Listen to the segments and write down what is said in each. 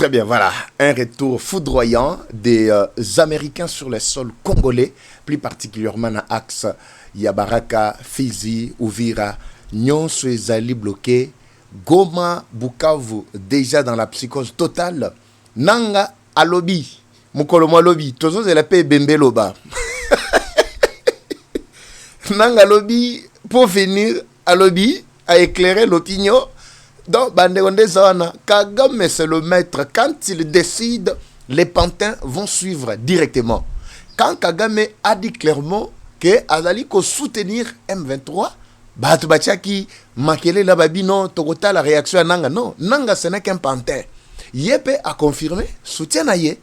Très bien, voilà. Un retour foudroyant des Américains sur les sols congolais, plus particulièrement dans l'axe Yabaraka, Fizi, Uvira, Nyonso ezali bloqué, Goma, Bukavu, déjà dans la psychose totale. Nanga, Alobi, Mukolomo Alobi, Tozo Zelape Bembe Loba. Nanga Alobi, pour venir à Alobi, à éclairer l'opinion. Donc, Bandeonde Zana, Kagame c'est le maître. Quand il décide, les pantins vont suivre directement. Quand Kagame a dit clairement que Azali ko soutenir M23, Batu Bachaki, Makele Lababi, non, Togota, la réaction à Nanga, non. Nanga ce n'est qu'un pantin. Yepe a confirmé, soutien à Ye.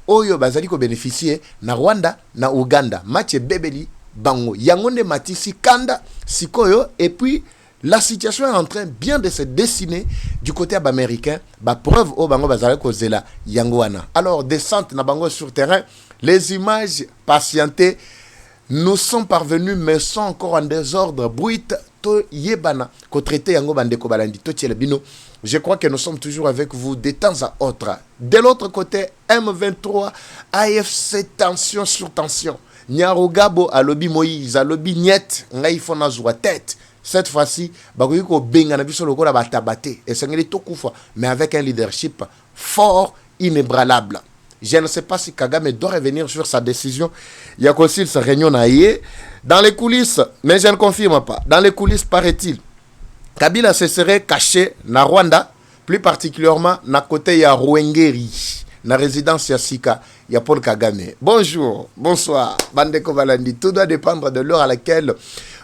Oyo Bazali ko bénéficier na Rwanda, na Uganda. Match Bebeli, Bango. Yangonde Matisi, Kanda, Sikoyo, et puis. La situation est en train bien de se dessiner du côté américain. Preuve au Bango Bazala Kozela Yangoana. Alors, descente na Bango sur terrain. Les images patientées nous sont parvenues, mais sont encore en désordre. Bruit to yebana ko traité Yango Bandeko Balandi to Tchelebino. Je crois que nous sommes toujours avec vous de temps à autre. De l'autre côté, M23, AFC, tension sur tension. Nyarogabo alobi Moïse, alobi Niet, Ngaïfona Zoua tête. Cette fois-ci, Bagoyiko Bengana Biso Lokola Batabate, et c'est mais avec un leadership fort, inébranlable. Je ne sais pas si Kagame doit revenir sur sa décision. Il y a aussi sa réunion dans les coulisses, mais je ne confirme pas. Dans les coulisses, paraît-il, Kabila se serait caché na Rwanda, plus particulièrement na côté ya Ruengeri, na résidence ya Sika, ya Paul Kagame. Bonjour, bonsoir, Bandeko Balandi. Tout doit dépendre de l'heure à laquelle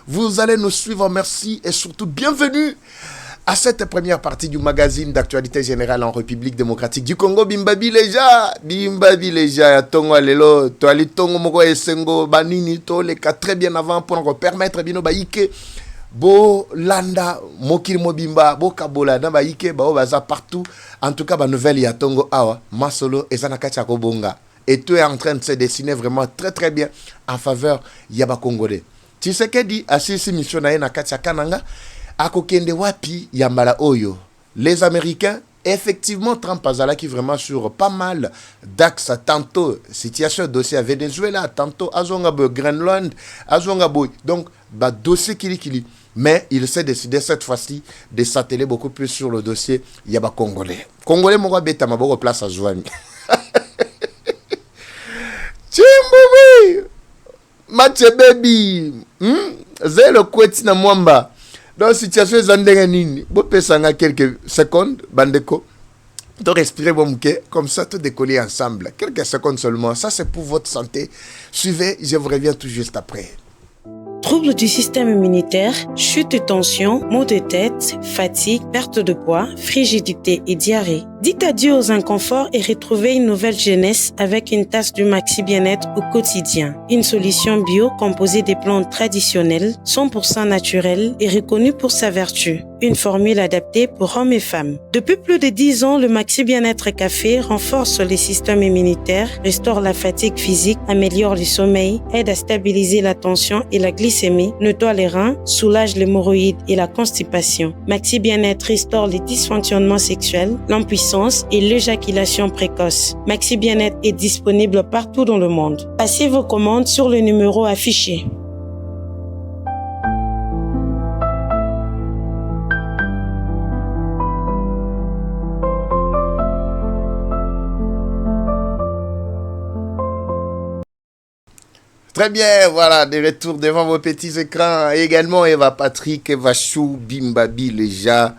vous allez nous suivre. Merci et surtout bienvenue à cette première partie du magazine d'actualité générale en République démocratique du Congo. Bimbabi Leja, ya Tongo Alelo, Toali Tongo Moko Esengo, Banini, Toleka, très bien avant pour nous permettre Bino Baïke, Bo Landa, Mokir Mobimba, Bo Kabola, Nabaïke, Bao Baza partout. En tout cas, ma nouvelle ya Tongo Awa, Masolo et Zanakacha Kobonga. Et tout est en train de se dessiner vraiment très très bien en faveur Yaba Congolais. Tshisekedi asisi mission na ye na kati ya Kananga akokende wapi yambala oyo. Les Américains, effectivement, Trump azalaki vraiment sur pas mal d'axes, tantôt situation dossier à Venezuela, tantôt azongabo Greenland, azongabo donc dossier kili. Mais il s'est décidé cette fois-ci de s'atteler beaucoup plus sur le dossier yaba Congolais. Congolais moko beta maboko place à Joami. Chimbubi Match baby, zelo kweti na mwamba. Dans situation zandenge nini, bo pesanga quelques secondes, bandeko. De respirer bomke, comme ça tout décoller ensemble. Quelques secondes seulement, ça c'est pour votre santé. Suivez, je vous reviens tout juste après. Troubles du système immunitaire, chute de tension, maux de tête, fatigue, perte de poids, frigidité et diarrhée. Dites adieu aux inconforts et retrouvez une nouvelle jeunesse avec une tasse du Maxi Bien-être au quotidien. Une solution bio composée des plantes traditionnelles, 100% naturelles et reconnue pour sa vertu. Une formule adaptée pour hommes et femmes. Depuis plus de 10 ans, le Maxi Bien-être Café renforce les systèmes immunitaires, restaure la fatigue physique, améliore le sommeil, aide à stabiliser la tension et la glycémie, nettoie les reins, soulage l'hémorroïde et la constipation. Maxi Bien-être restaure les dysfonctionnements sexuels, l'impuissance et l'éjaculation précoce. Maxi Bien-être est disponible partout dans le monde. Passez vos commandes sur le numéro affiché. Très bien, voilà, des retours devant vos petits écrans. Également, Eva Patrick, Eva Chou, Bimbabi Leja.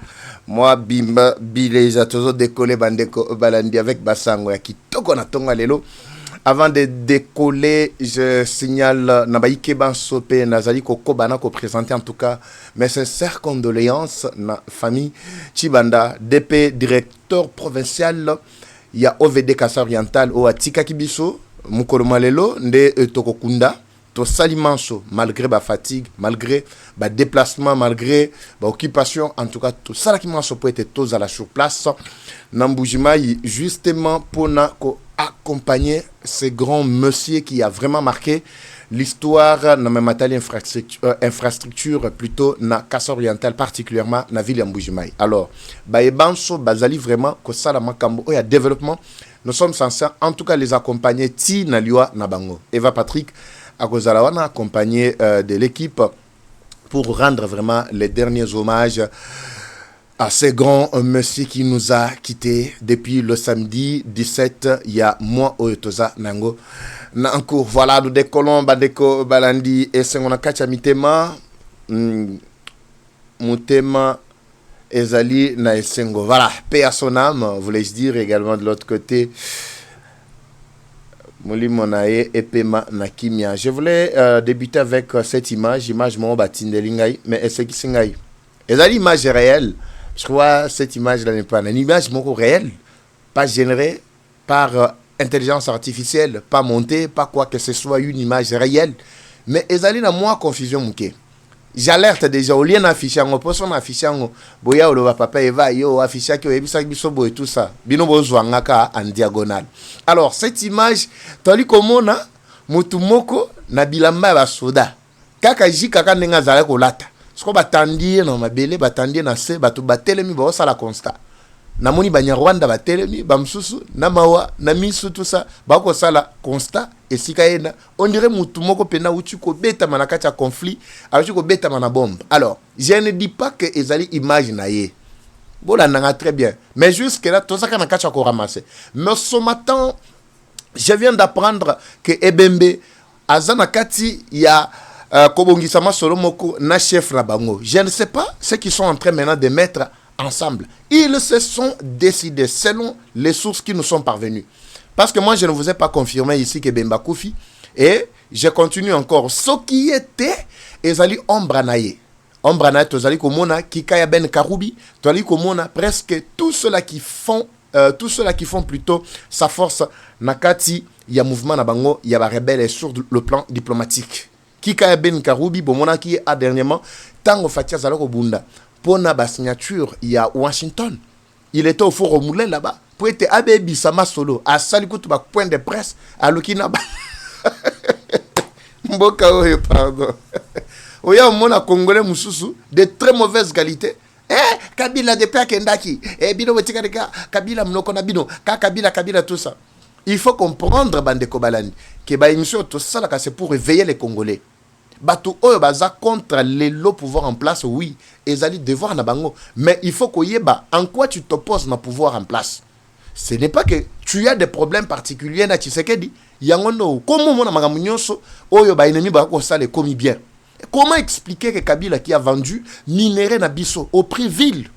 Moi, Bimbabi Leja, toujours décoller Bandeko Balandi avec Bassango, qui toko na tonga lelo. Avant de décoller, je signale Nabaïke Bansope, Nazali Koko Banako présenté en tout cas mes sincères condoléances na famille Chibanda, DP, directeur provincial, il y a OVD Kassa Oriental, au Atika Kibiso. Mukolo malelo nde tokokunda to salimanso malgré ba fatigue, malgré ba déplacement, malgré ba occupation, en tout cas tout ça qui manso peut être tous à la sur place Nambujima justement pour accompagner ce grand monsieur qui a vraiment marqué l'histoire na matali infrastructure plutôt na Kassa orientale particulièrement na ville ya Mbujimai. Alors bayebanso bazali vraiment ko sala makambo o ya développement. Nous sommes censés en tout cas les accompagner ti na liwa na bango. Eva Patrick akozala wana accompagné de l'équipe pour rendre vraiment les derniers hommages à ce grand monsieur qui nous a quittés depuis le samedi 17, il y a mois Oyotoza Nango. Nanko, voilà, nous décollons, Badeko Balandi, et c'est mon akacha mitema, Moutema, Ezali, Naesengo. Voilà, paix à son âme, voulais-je dire également de l'autre côté. Mouli Monae et Pema Nakimia. Je voulais débuter avec cette image mon batindelingai, mais est-ce qui s'engaille? Ezali, image réelle. Je crois cette image-là n'est pas une image réelle, pas générée par intelligence artificielle, pas montée, pas quoi que ce soit une image réelle. Mais ezali na moi confusion mouké. J'alerte déjà au lien affiché en poson affiché en boya ou papa eva yo affiché que ebisa bisobo et tout ça. Bino bozwangaka en diagonale. Alors cette image toli komona mutu moko na bilamba ba soda. Kaka jikaka nenga zala ko lata. Soko batandie na mabele batandie na se batu batelemi ba osala constat. Na moni banyarwanda batelemi bamsusu na mawa na misu tout ça ba ko sala constat et sikaena on dirait mutu moko pena uti ko beta manakati ya conflit alors ko beta mana bombe. Alors je ne dis pas que ezali image na ye. Bon nanga très bien mais jusque là tout ça kana kacha ko ramasser. Mais ce matin je viens d'apprendre que Ebembe azana kati ya Kobongisama Solomoko na chef na bango. Je ne sais pas ce qu'ils sont en train maintenant de mettre ensemble. Ils se sont décidés selon les sources qui nous sont parvenues. Parce que moi je ne vous ai pas confirmé ici que Bemba Koufi et je continue encore. Ce qui était ezali ombranaye. Ombranaye tozali komona Kikaya Ben Karoubi, tozali komona presque tous ceux-là qui font plutôt sa force nakati ya mouvement na bango ya ba rebelle sur le plan diplomatique. Kika Ben Karoubi bomona qui a dernièrement tango fatia zaloko bunda pona ba signature il y a Washington. Il était au Forum Moulin là-bas pour être abebi sama solo a sali kutu ba point de presse à Lokina ba. Mboka oyo pardon. Oya mona congolais mususu de très mauvaise qualité. Kabila de pia kendaki. Bino wetika de Kabila mnoko na bino. Kabila tout ça. Il faut comprendre Bandeko Balani que ba émission tout ça là c'est pour réveiller les Congolais. Batu oyo baza contre les lots pouvoir en place oui, ezali devoir na bango, mais il faut koyeba en quoi tu t'opposes na pouvoir en place. Ce n'est pas que tu as des problèmes particuliers na Tshisekedi, yango no comment mona makambo nyonso oyo ba ennemi ba ko sale komi bien. Comment expliquer que Kabila qui a vendu minerai na biso au prix vil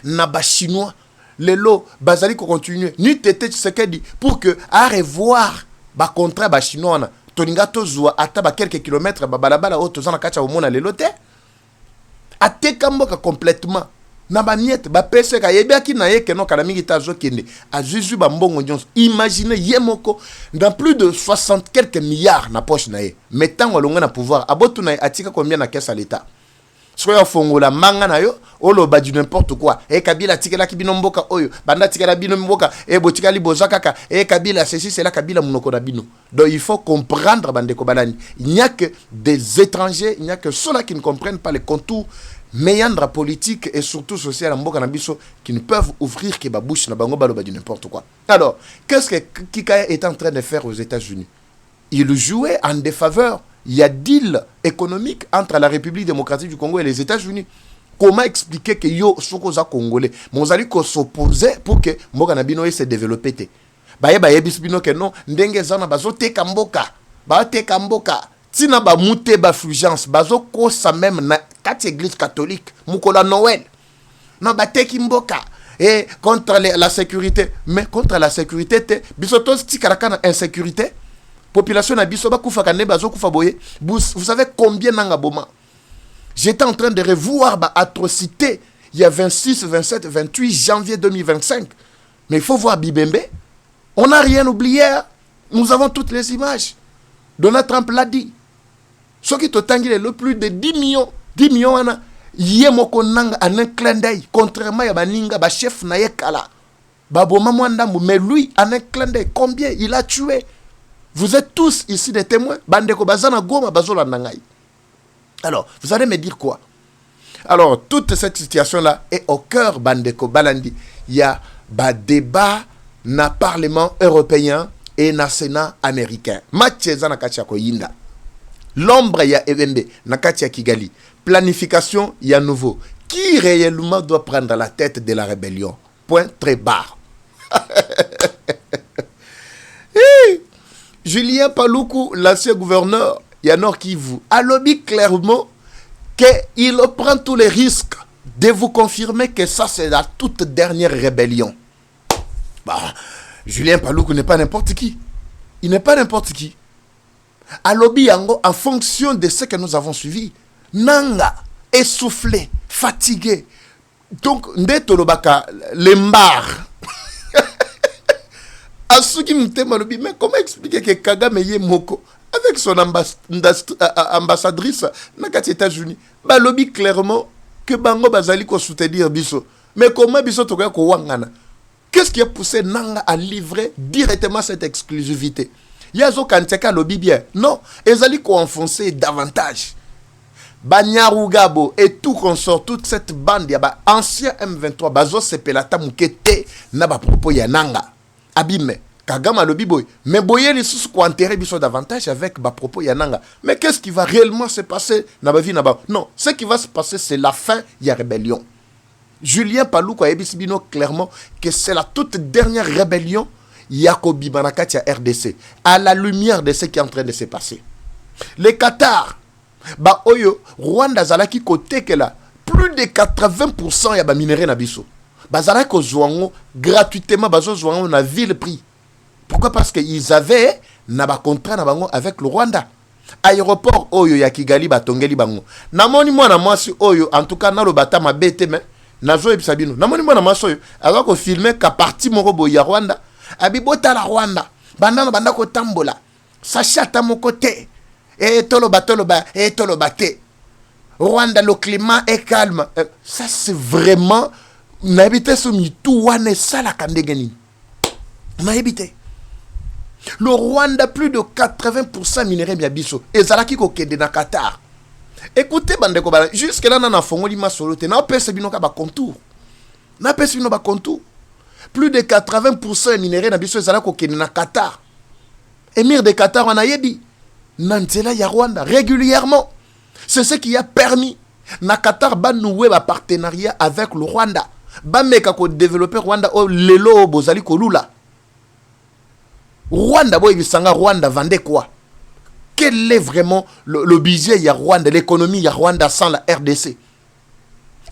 na ba chinois les lots bazali ko continuer ni tete Tshisekedi pour que à revoir ba contrat ba chinois na toninga tozwa ata ba quelques kilomètres ba balabala o tozana kacha omona le lote ateka mboka complètement na ba miette ba pese ka yebiaki na ye keno kana mingi tazo kende azuzu ba mbongo nyonso. Imaginez yemoko dans plus de 60 quelques milliards na poche na ye mettant walonga na pouvoir abotu na atika combien na caisse à l'état. Soya fongola manga na yo oloba du n'importe quoi. Kabila tikela kibino mboka oyo banda tikela bino mboka botika liboza kaka Kabila ceci c'est la Kabila munoko na bino. Donc il faut comprendre Bandeko Balani, il n'y a que des étrangers, il n'y a que ceux-là qui ne comprennent pas les contours méandres politiques et surtout social mboka na biso qui ne peuvent ouvrir que ba bouche na bango baloba du n'importe quoi. Alors, qu'est-ce que Kikaya est en train de faire aux États-Unis? Il jouait en défaveur. Il y a deal économique entre la République démocratique du Congo et les États-Unis. Comment expliquer que yo sokoza congolais mozali ko s'opposer pour que mboka na bino se développer? Baye bisbino que non ndenge zana bazo te kamboka tina ba mute ba fulgence bazo ko sa même na quatre églises catholiques mukola Noël na ba te kimboka et contre la sécurité, mais contre la sécurité te bisotos tikaraka na insécurité. Population na biso ba kufa kane bazo kufa boye. Vous savez combien nanga boma? J'étais en train de revoir ba atrocité il y a 26, 27, 28 janvier 2025. Mais il faut voir Bibembe. On n'a rien oublié. Nous avons toutes les images. Donald Trump l'a dit. Ce qui totangile le plus de 10 millions ana yemoko nanga en un clin d'œil. Contrairement à baninga ba chef na yekala. Ba boma mwandambu mais lui en un clin d'œil combien il a tué? Vous êtes tous ici des témoins. Bandeko bazana goma bazola nangai. Alors, vous allez me dire quoi? Alors, toute cette situation-là est au cœur bandeko balandi. Il y a un débat na Parlement européen et na Sénat américain. Matcheza na kati ya koyinda. L'ombre ya Ebembe na kati ya Kigali. Planification ya nouveau. Qui réellement doit prendre la tête de la rébellion? Point très bas. Julien Paluku, l'ancien gouverneur, Yanor Kivu, a lobby clairement qu'il prend tous les risques de vous confirmer que ça, c'est la toute dernière rébellion. Bah, Julien Paluku n'est pas n'importe qui. Il n'est pas n'importe qui. A lobby yango, en fonction de ce que nous avons suivi, Nanga, essoufflé, fatigué. Donc, Ndeto Lobaka, l'embar. Mais comment expliquer que Kagame yé moko avec son ambassadrice dans les États-Unis, bah lobby clairement que bango bazali ko soutenir biso. Mais comment biso to ko wangana? Qu'est-ce qui a poussé Nanga à livrer directement cette exclusivité? Yazo kanteka lobby bien. Non, ezali ko enfoncer davantage. Banyarugabo et tout consort, toute cette bande ya ba ancien M23 bazo sepelata mukete na ba propos ya Nanga. Abime, Kagama lobi boy. Mais boye les sous ko enterrer biso davantage avec ba propos Yananga. Mais qu'est-ce qui va réellement se passer na ba vie na ba? Non, ce qui va se passer c'est la fin ya rébellion. Julien Paluku a ebisibino clairement que c'est la toute dernière rébellion Yakobi Banakati à RDC à la lumière de ce qui est en train de se passer. Les Qatar ba oyo Rwanda zalaki côté que là plus de 80% ya ba minerai na biso. Bazala ko zwango gratuitement bazo zwango na ville prix. Pourquoi? Parce qu'ils avaient na ba contrat na bango avec le Rwanda. Aéroport oyo ya Kigali batongeli bango. Namoni mwana mwasi oyo en tout cas na lo bata mabete mais nazo ebisabino. Namoni mwana mwasi oyo alors ko filmer ka parti moko boya Rwanda. Abibota la Rwanda. Banda ko tambola. Sachata moko te. Tolo ba te. Rwanda le climat est calme. Ça c'est vraiment n'habité sur tout wane sala kandegeni. N'habité. Le Rwanda plus de 80% minerais biabiso. Et zalaki ko kende na Qatar. Écoutez bandeko bala jusque là na fongoli masolo te na pese bino ka ba contour. Na pese bino ba contour. Plus de 80% minerais na biso zalaki ko kende na Qatar. Émir de Qatar on a yebi. Nantela ya Rwanda régulièrement. C'est ce qui a permis na Qatar ba nouer ba partenariat avec le Rwanda. Bameka ko développer Rwanda o lelo bozali ko lula. Rwanda boy bisanga Rwanda vendait quoi? Quel est vraiment le budget ya Rwanda, l'économie ya Rwanda sans la RDC?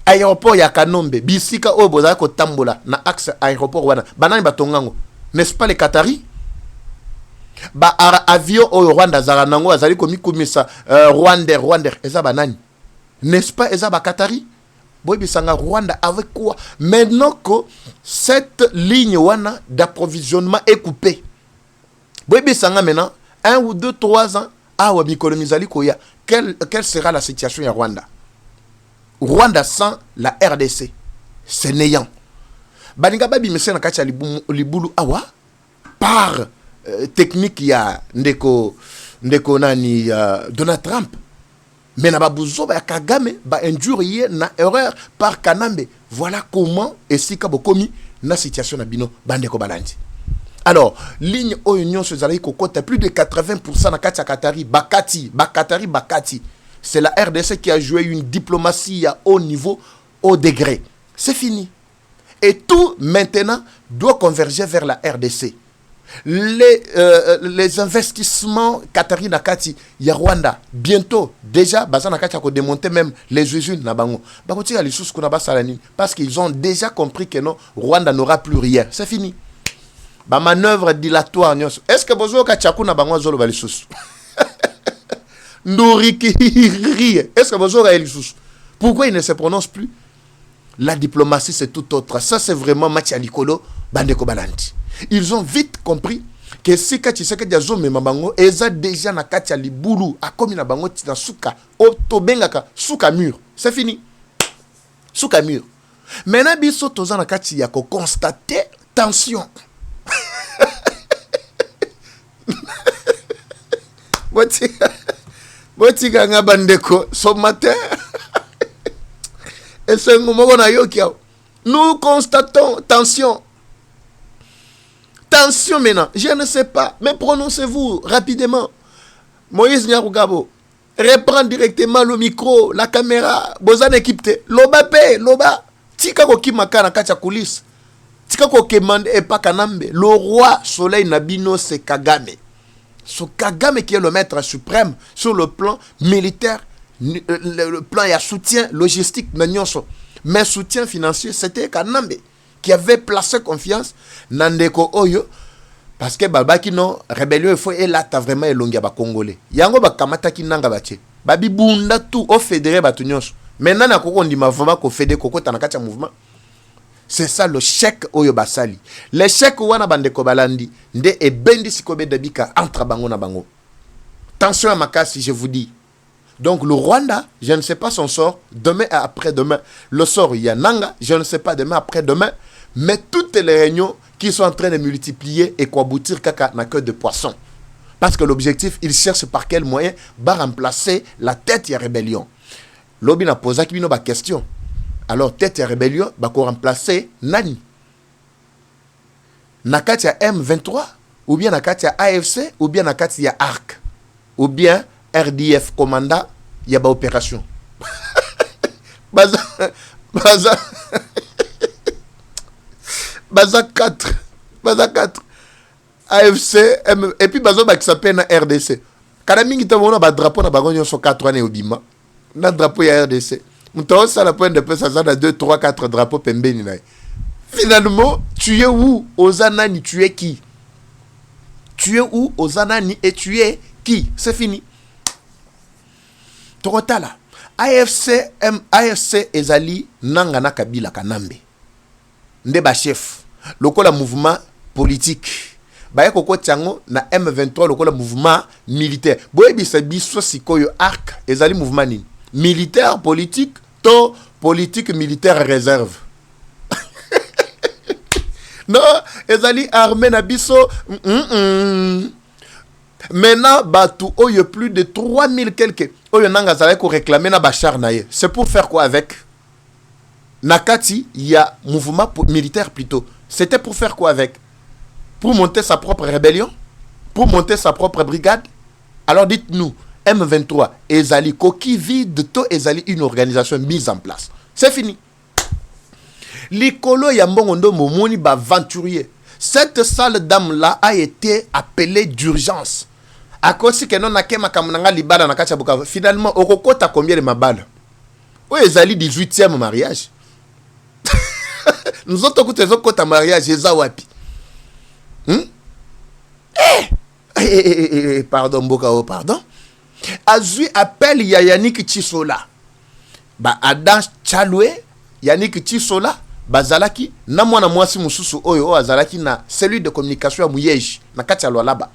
Aéroport ya Kanombe, bisika o bozali ko tambola na axe aéroport Rwanda. Banani batongango. N'est-ce pas les Qataris? Ba avion o Rwanda zara nango azali ko mikumisa Rwanda eza banani? N'est-ce pas eza ba Qataris? Boy bisanga Rwanda avec quoi? Maintenant que cette ligne wana d'approvisionnement est coupée. Boy bisanga maintenant 1 ou 2 3 ans awa mikonomizali koya quelle sera la situation ya Rwanda? Rwanda sans la RDC c'est néant. Baninga babi monsieur na kacha libulu awa par technique ya ndeko nani Donald Trump. Mais na babuzo ba Kagame ba injurie na erreur par Kanambe. Voilà comment esika bokomi na situation na bino bandeko balandi. Alors, ligne Oignon se zali kokota plus de 80% na kati Katari Bakati. C'est la RDC qui a joué une diplomatie à haut niveau, haut degré. C'est fini. Et tout maintenant doit converger vers la RDC. Les investissements Qatari Nakati, ya Rwanda, bientôt, déjà, Bazan Nakati a démonté même les usines na bango. Bakoti a les sous qu'on a basalani, parce qu'ils ont déjà compris que non, Rwanda n'aura plus rien. C'est fini. Ba manœuvre dilatoire. Est-ce que Bozo Kachaku na bango zolo bali sous? Ndoriki. Est-ce que Bozo a les sous? Pourquoi il ne se prononce plus? La diplomatie c'est tout autre. Ça c'est vraiment Mathieu Likolo, Bandeko Balandi. Ils ont vite compris que si Kati Seke Diazo me mabango, eza déjà na Katia Libulu, a comme na bango tina suka, otobengaka, suka mur. C'est fini. Suka mur. Maintenant, biso toza na Kati yako constater tension. Botika nga bandeko ce matin. Et c'est un moment na yo kia. Nous constatons tension. Tension maintenant. Je ne sais pas, mais prononcez-vous rapidement. Moïse Nyarugabo reprend directement le micro, la caméra. Bozan équipe te. Loba pe, loba. Tika ko kimaka na kacha coulisses. Tika ko kemande et pas kanambe. Le roi soleil nabino c'est Kagame. Ce Kagame qui est le maître suprême sur le plan militaire, le plan et soutien logistique, mais soutien financier, c'était Kanambe qui avait placé confiance dans Ndeko Oyo parce que Babaki non rébellion il faut et là t'as vraiment elongia ba congolais. Yango ba kamata ki nanga bache. Babi bunda tout au fédéré ba tunyos. Maintenant na koko ndima vraiment ko fédé koko tanakata mouvement. C'est ça le chèque oyo basali. Le chèque wana bandeko balandi nde e bendi sikobe debika entre bango na bango. Tension à Makasi, je vous dis. Donc le Rwanda, je ne sais pas son sort, demain et après-demain. Le sort Yananga, je ne sais pas demain après-demain. Mais toutes les réunions qui sont en train de multiplier et quoi aboutir kaka na queue de poisson. Parce que l'objectif, ils cherchent par quel moyen va remplacer la tête de la rébellion. Lobi na posé qui ba question. Alors tête de la rébellion va remplacer nani? Nakati ya M23 ou bien nakati ya AFC ou bien nakati ya ARC ou bien RDF commanda il y a ba opération. Baza 4 AFC et puis bazo ba qui s'appelle na RDC. Kada mingi tamona ba drapeau na bagonyo so 4 ans obima. Na drapeau ya RDC. Mouton ça la pointe de peu ça dans 2 3 4 drapeaux pembeni na. Finalement, tu es où aux Anani, tu es qui? Tu es où aux Anani et tu es qui? C'est fini. Torotala. AFC ezali nangana kabila kanambe. Ndeba chef. Lokola mouvement politique. Baye koko tiango na M23 lokola mouvement militaire. Boye bisa biso sikoyo arc ezali mouvement nini? Militaire politique to politique militaire réserve. Non, ezali armée na biso. Maintenant, batu oyo plus de 3000 quelques. Oyo nanga zala ko réclamer na bachar na ye. C'est pour faire quoi avec? Nakati, il y a mouvement militaire plutôt. C'était pour faire quoi avec? Pour monter sa propre rébellion? Pour monter sa propre brigade? Alors dites-nous, M23, ezali coquille vide, to ezali une organisation mise en place. C'est fini. Likolo Yambongondo Momoni baventurier. Cette sale dame-là a été appelée d'urgence. À cause que non akema kamunanga libala na kacha Bukavu. Finalement, Okoko t'as combien de mabala? Oui, ezali 18e mariage. Nous autres côté ta mariage eza wapi? Pardon Bokao, pardon. Azui appelle Yannick Chisola. Ba Adam Chaloué, Yannick Chisola. Bazalaki na mwana mwasi mususu oyo azalaki na cellule de communication ya Muyej na kati ya Lualaba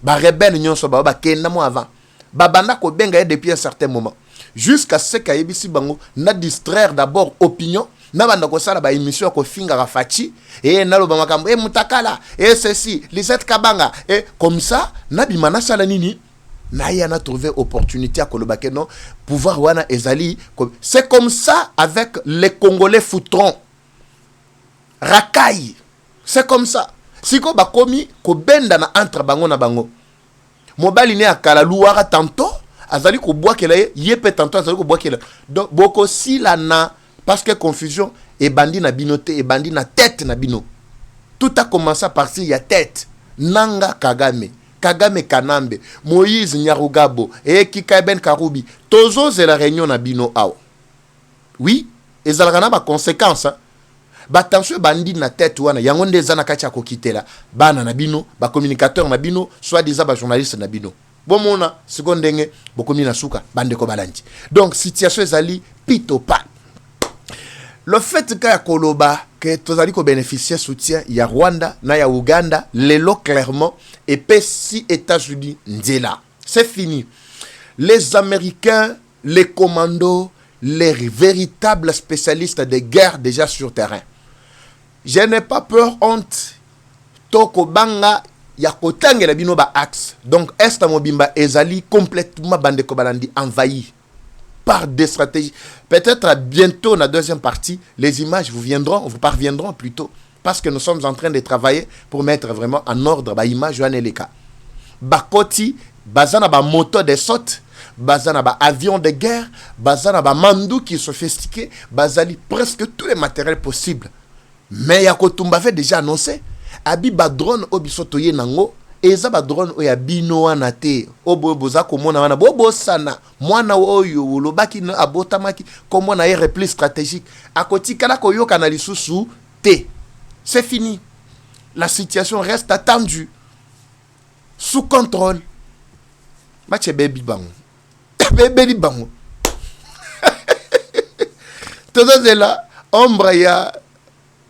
ba rebelle nyonso ba kenda mo avant babanda ko benga depuis un certain moment jusqu'à ce qu'ayebisi bango na distraire d'abord opinion na banda ko sala ba émission ko finga rafati et na loba makambo mutakala et ceci Lisette Kabanga et comme ça na bimana sala nini na yana trouvé opportunité à kolobake non pouvoir wana ezali c'est comme ça avec les Congolais foutrons. Rakai, c'est comme ça. Si ko bakomi ko benda na entre bango na bango. Mobali ne akala luara tantôt, azali ko boakela ye pe tantôt azali ko boakela. Donc boko si la na parce que confusion et bandi na binote et bandi na tête na bino. Tout a commencé à partir ya tête. Nanga Kagame, Kagame Kanambe, Moïse Nyarugabo et Kikaben Karoubi. Tozo c'est la réunion na bino ao. Oui, et ça a ba conséquence. Ba attention bandi na tête wana yango ndeza na kati ya kokitela bana na bino ba communicateur na bino soit des ba journaliste na bino bomona sekondenge bokomi na suka bande ko balandi donc situation ezali pitopa le fait que Koloba que tozali ko bénéficier soutien ya Rwanda na ya Uganda lelo clairement et si États-Unis nzela c'est fini les Américains les commandos les véritables spécialistes de guerre déjà sur terrain. Je n'ai pas peur, honte. Toko banga ya kotangela bino ba axe. Donc est mobimba ezali complètement bandeko balandi envahi par des stratégies. Peut-être bientôt, dans la deuxième partie, les images vous parviendront plutôt. Parce que nous sommes en train de travailler pour mettre vraiment en ordre les images. Bakoti, bazana ba moto de saute, bazana ba avion de guerre, bazana ba mandou qui est sophistiqué, bazali presque tous les matériels possibles. Mais Yakotumba fait déjà annoncé, abi ba drone obisoto ye nango, eza ba drone oya bino wana te oboza komona wana bobosana mwana oyo lobaki na abotamaki komona ye repli stratégique akoti kala koyoka na lisusu te. C'est fini. La situation reste attendue sous contrôle. Match baby bang. Baby bang. Tout ça là ombre ya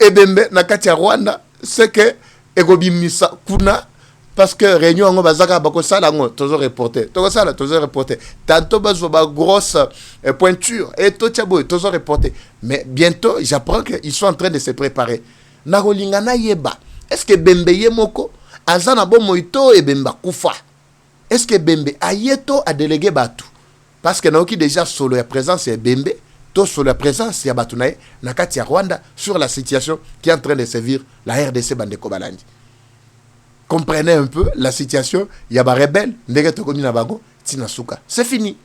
ebembe na kati ya Rwanda c'est que egobimisa kuna. Parce que réunion on bazaka bako sala ngo tozo reporter tantôt bazo ba grosse pointure et tout tchabo tozo reporter mais bientôt j'apprends qu'ils sont en train de se préparer na rolingana yeba est-ce que bembe yemoko azana bo moito e bemba kufa est-ce que bembe ayeto a délégué batu parce que naoki déjà solo ya présence ya bembe to solo la présence ya batu na kati ya Rwanda sur la situation qui est en train de sévir la RDC bandeko balandi. Comprenez un peu la situation. Il y a des rebelles. C'est fini.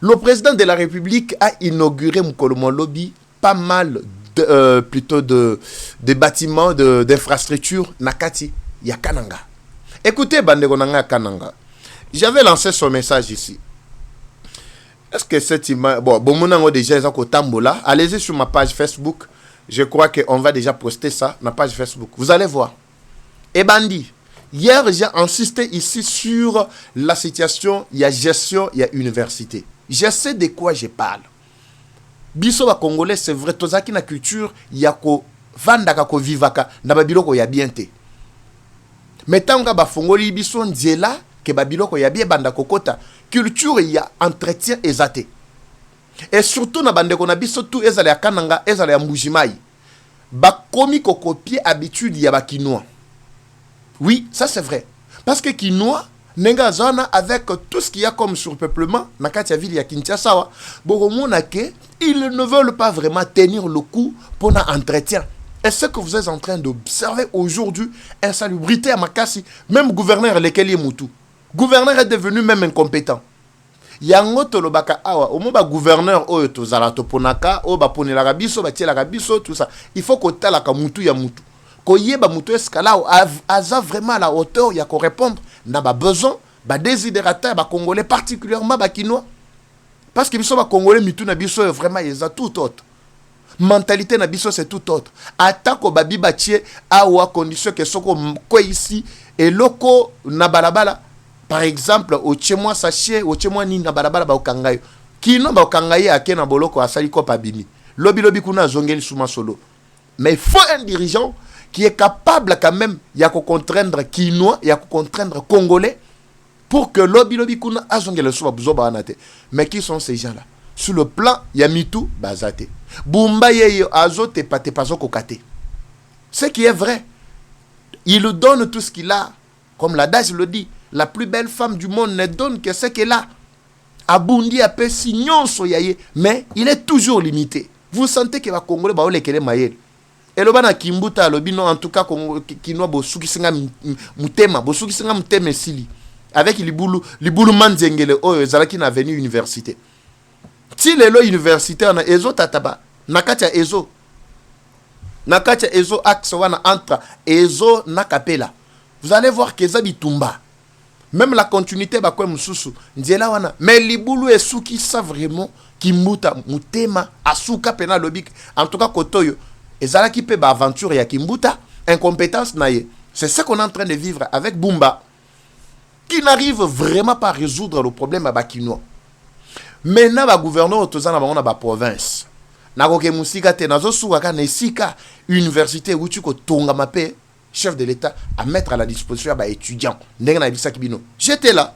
Le président de la République a inauguré Mukolomo Lobby pas mal de bâtiments, d'infrastructures. Nakati, ya Kananga. Écoutez, Bandegonanga Kananga. J'avais lancé ce message ici. Est-ce que cette image... Bon, déjà, allez-y sur ma page Facebook. Je crois qu'on va déjà poster ça, ma page Facebook. Vous allez voir. Et Bandi, hier j'ai insisté ici sur la situation, il y a gestion, il y a université. Je sais de quoi je parle. Biso ba Congolais, c'est vrai, tozaki na culture, il y a ko vandaka ko vivaka, na babiloko ya biente. Mais tant que ba fongoli biso nzela, ke babiloko ya bien banda kokota, culture il y a entretien ezate. Et surtout na bandeko na biso tout ezale ya Kananga, ezale ya Mbujimai. Ba komi ko copier habitude ya ba Kinois. Oui, ça c'est vrai. Parce que Kinois, nenga zona avec tout ce qu'il y a comme surpeuplement, nakati ya ville ya Kinshasa, ils ne veulent pas vraiment tenir le coup pour un entretien. Et ce que vous êtes en train d'observer aujourd'hui, insalubrité à Makasi, même gouverneur lequel est Moutou. Gouverneur est devenu même incompétent. Yango tolobaka awa, au moins gouverneur oyo tozala toponaka, o ba ponelaka biso, ba tielaka biso, tout ça. Il faut que talaka Moutou ya Moutou. Koyeba muto eskala aza vraiment à la hauteur ya ko répondre na ba besoin ba désidérata ba congolais particulièrement ba kinois parce que biso ba congolais mitu na biso vraiment ils a tout autre mentalité na biso c'est tout autre atako ba bibatie awa condition que soko ko ici et loko na balabala par exemple au tchemwa sachet au tchemwa ni na balabala ba okangayo kino ba okangaye ake na boloko asali ko pa bimi lobi kuna zongeli suma solo mais il faut un dirigeant qui est capable quand même de contraindre Kinois, de contraindre Congolais, pour que l'obi kuna azongele suba buzoba anate. Mais qui sont ces gens-là? Sur le plan, Yamitu bazate. Bumba yeyo azote pate pazoko kate. Ce qui est vrai. Il nous donne tout ce qu'il a. Comme l'adage le dit, la plus belle femme du monde ne donne que ce qu'elle a. Abundi ape signon soyaye, mais il est toujours limité. Vous sentez que les Congolais ba ole kele mayel. Et le bana kimbuta lobino en tout cas kinoa bosuki singa mutema sili avec libulu manzengele oyo zalaki na avenue université ti lelo université na ezo tataba nakatia ezo axe wana entre ezo na Kapela vous allez voir que za bitumba même la continuité ba kwa mususu nzela wana mais libulu esuki ça vraiment kimbuta mutema asuka pena lobik en tout cas kotoyo ezalaki pe ba aventure ya kimbuta incompétence naie. C'est ce qu'on est en train de vivre avec Bumba qui n'arrive vraiment pas à résoudre le problème à Bakinois. Maintenant ba gouverneur tozana ba ba province na koke musika te nazo suka na sika université où tu ko tonga mape chef de l'état à mettre à la disposition ba étudiants ndenge na bisaki bino. J'étais là.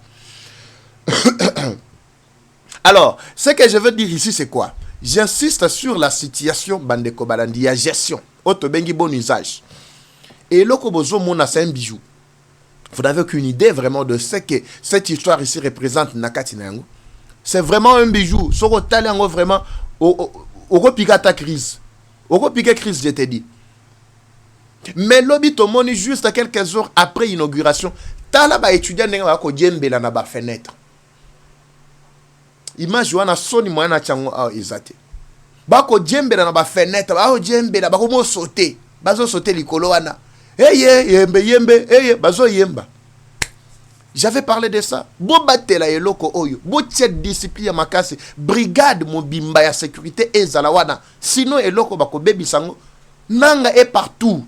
Alors, ce que je veux dire ici c'est quoi? J'insiste sur la situation Bandeko Balandi, la gestion. Auto bengi bon usage. Et loko bozo mona c'est un bijou. Vous n'avez aucune idée vraiment de ce que cette histoire ici représente Nakati Nango. C'est vraiment un bijou. Soko Taliango vraiment au piquer ta crise. Au piquer crise, je t'ai dit. Mais lobby tomoni juste quelques heures après l'inauguration, tala ba étudiant n'enga ko djembe la na ba fenêtre. Image wana soni moyana chango a ezate. Ba ko djembe la na ba fenêtre, ba ko djembe la ba ko mo sauter. Bazo sauter likolo wana. Yembe, bazo yemba. J'avais parlé de ça. Bo batela eloko oyo. Bo cette discipline makasi. Brigade mo bimba ya sécurité ezala wana. Sinon eloko bako bebi sango. Nanga est partout.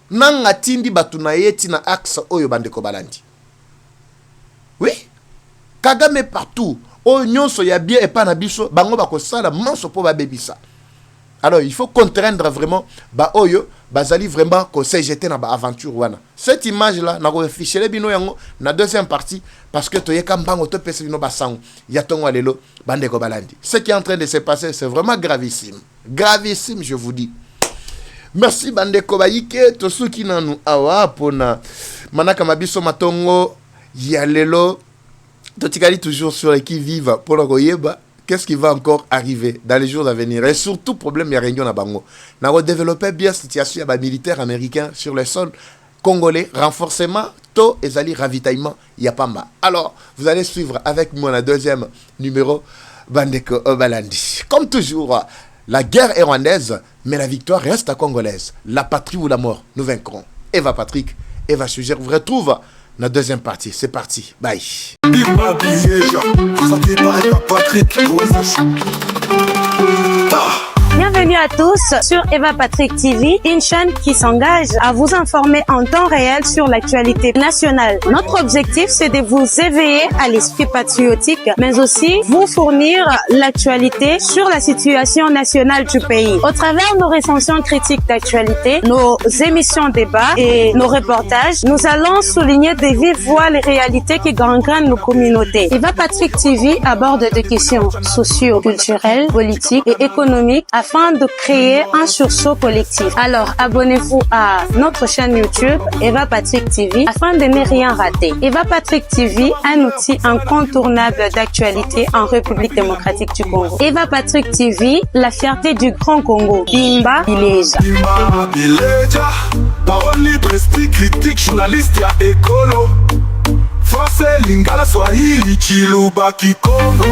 Nanga tindi batuna yeti na axe oyo bandeko balandi. Oui. Kagame partout. Oyo nyonso ya bien et pas na biso. Bango bako sala manso po ba bebi ça. Alors il faut contraindre vraiment ba oyo bazali vraiment ko se jeter na ba aventure wana. Cette image là na ko fichele bino yango na deuxième partie parce que to yeka mbango to pese bino basango ya tongo lelo bandeko balandi. Ce qui est en train de se passer c'est vraiment gravissime. Gravissime je vous dis. Merci bandeko bayike to suki nanu awa pona manaka mabiso matongo ya lelo to tikali toujours sur qui vive pour le koyeba. Qu'est-ce qui va encore arriver dans les jours à venir? Et surtout, problème, il y a réunion à Bango. Nous avons développé bien la situation des militaires américains sur le sol congolais. Renforcement, taux et zali ravitaillement, il n'y a pas mal. Alors, vous allez suivre avec moi le deuxième numéro, Bandeko Obalandi. Comme toujours, la guerre est rwandaise, mais la victoire reste à congolaise. La patrie ou la mort, nous vaincrons. Eva Patrick, Eva Suger, vous retrouve la deuxième partie. C'est parti. Bye. Bienvenue à tous sur Eva Patrick TV, une chaîne qui s'engage à vous informer en temps réel sur l'actualité nationale. Notre objectif, c'est de vous éveiller à l'esprit patriotique, mais aussi vous fournir l'actualité sur la situation nationale du pays. Au travers de nos recensions critiques d'actualité, nos émissions débats et nos reportages, nous allons souligner de vive voix les réalités qui gangrènent nos communautés. Eva Patrick TV aborde des questions socio-culturelles, politiques et économiques afin de créer un sursaut collectif. Alors, abonnez-vous à notre chaîne YouTube Eva Patrick TV afin de ne rien rater. Eva Patrick TV, un outil incontournable d'actualité en République démocratique du Congo. Eva Patrick TV, la fierté du Grand Congo. Bimba Bileja. Bimba Bileja. Parole libre, esprit critique, journaliste ya écolo. Français, Lingala, Swahili, Chiluba, Kikongo.